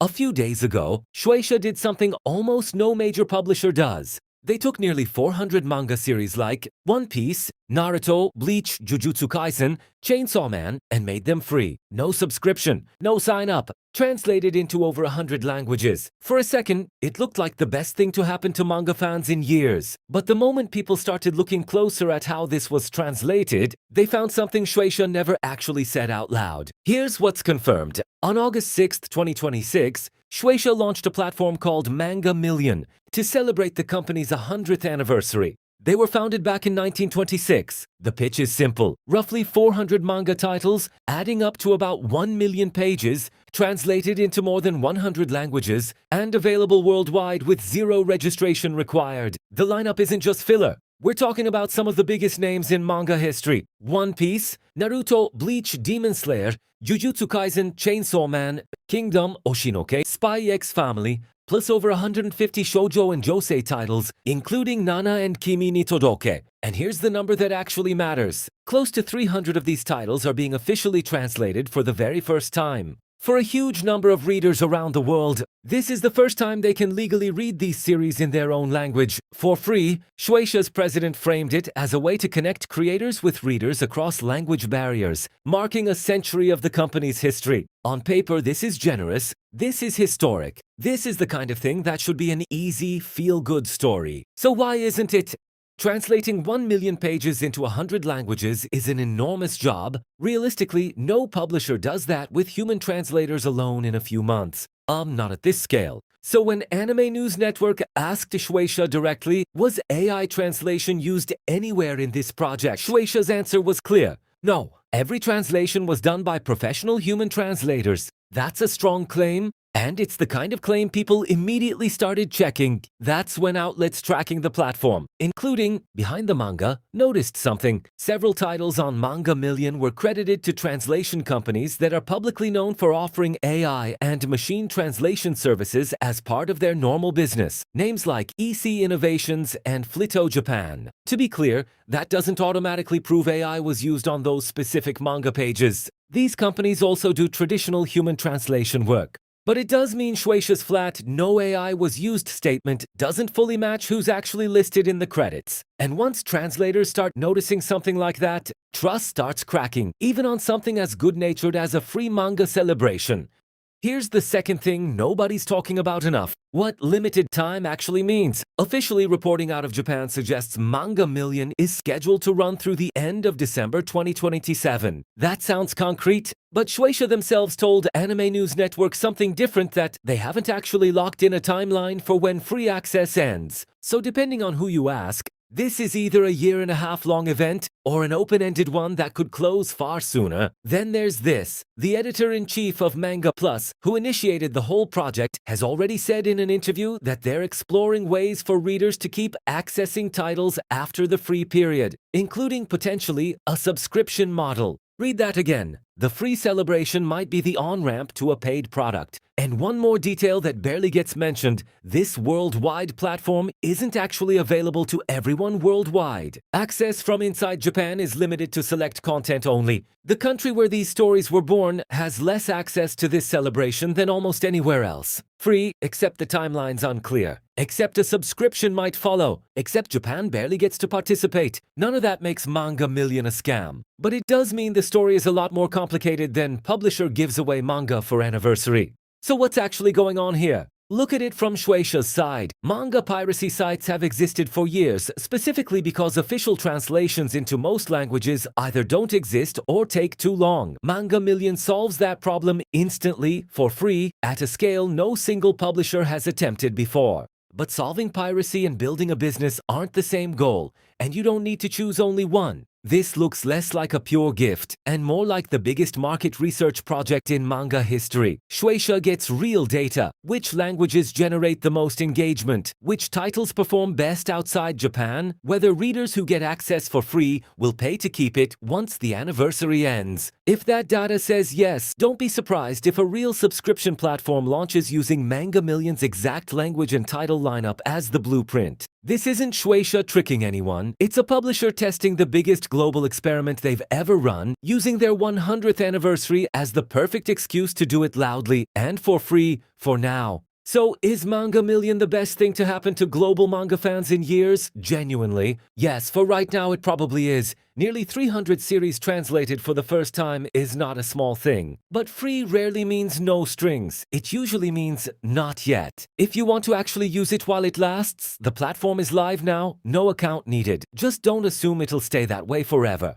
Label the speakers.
Speaker 1: A few days ago, Shueisha did something almost no major publisher does. They took nearly 400 manga series like One Piece, Naruto, Bleach, Jujutsu Kaisen, Chainsaw Man, and made them free. No subscription, no sign-up, translated into over 100 languages. For a second, it looked like the best thing to happen to manga fans in years. But the moment people started looking closer at how this was translated, they found something Shueisha never actually said out loud. Here's what's confirmed. On August 6, 2026, Shueisha launched a platform called MANGA MILLION to celebrate the company's 100th anniversary. They were founded back in 1926. The pitch is simple. Roughly 400 manga titles, adding up to about 1 million pages, translated into more than 100 languages, and available worldwide with zero registration required. The lineup isn't just filler. We're talking about some of the biggest names in manga history. One Piece, Naruto, Bleach, Demon Slayer, Jujutsu Kaisen, Chainsaw Man, Kingdom, Oshinoke, Spy X Family, plus over 150 shoujo and josei titles, including Nana and Kimi ni Todoke. And here's the number that actually matters. Close to 300 of these titles are being officially translated for the very first time. For a huge number of readers around the world, this is the first time they can legally read these series in their own language for free. Shueisha's president framed it as a way to connect creators with readers across language barriers, marking a century of the company's history. On paper, this is generous. This is historic. This is the kind of thing that should be an easy, feel-good story. So why isn't it? Translating 1 million pages into 100 languages is an enormous job. Realistically, no publisher does that with human translators alone in a few months. Not at this scale. So when Anime News Network asked Shueisha directly, was AI translation used anywhere in this project? Shueisha's answer was clear. No, every translation was done by professional human translators. That's a strong claim. And it's the kind of claim people immediately started checking. That's when outlets tracking the platform, including Behind the Manga, noticed something. Several titles on Manga Million were credited to translation companies that are publicly known for offering AI and machine translation services as part of their normal business. Names like EC Innovations and Flito Japan. To be clear, that doesn't automatically prove AI was used on those specific manga pages. These companies also do traditional human translation work. But it does mean Shueisha's flat "no AI was used" statement doesn't fully match who's actually listed in the credits. And once translators start noticing something like that, trust starts cracking, even on something as good-natured as a free manga celebration. Here's the second thing nobody's talking about enough: what limited time actually means. Officially, reporting out of Japan suggests Manga Million is scheduled to run through the end of December 2027. That sounds concrete, but Shueisha themselves told Anime News Network something different, that they haven't actually locked in a timeline for when free access ends. So depending on who you ask, this is either a year-and-a-half-long event or an open-ended one that could close far sooner. Then there's this. The editor-in-chief of Manga Plus, who initiated the whole project, has already said in an interview that they're exploring ways for readers to keep accessing titles after the free period, including potentially a subscription model. Read that again. The free celebration might be the on-ramp to a paid product. And one more detail that barely gets mentioned: this worldwide platform isn't actually available to everyone worldwide. Access from inside Japan is limited to select content only. The country where these stories were born has less access to this celebration than almost anywhere else. Free, except the timeline's unclear. Except a subscription might follow. Except Japan barely gets to participate. None of that makes Manga Million a scam. But it does mean the story is a lot more complicated than publisher gives away manga for anniversary. So what's actually going on here? Look at it from Shueisha's side. Manga piracy sites have existed for years, specifically because official translations into most languages either don't exist or take too long. Manga Million solves that problem instantly, for free, at a scale no single publisher has attempted before. But solving piracy and building a business aren't the same goal, and you don't need to choose only one. This looks less like a pure gift and more like the biggest market research project in manga history. Shueisha gets real data: which languages generate the most engagement, which titles perform best outside Japan, whether readers who get access for free will pay to keep it once the anniversary ends. If that data says yes, don't be surprised if a real subscription platform launches using Manga Million's exact language and title lineup as the blueprint. This isn't Shueisha tricking anyone. It's a publisher testing the biggest global experiment they've ever run, using their 100th anniversary as the perfect excuse to do it loudly and for free for now. So, is Manga Million the best thing to happen to global manga fans in years? Genuinely. Yes, for right now it probably is. Nearly 300 series translated for the first time is not a small thing. But free rarely means no strings. It usually means not yet. If you want to actually use it while it lasts, the platform is live now, no account needed. Just don't assume it'll stay that way forever.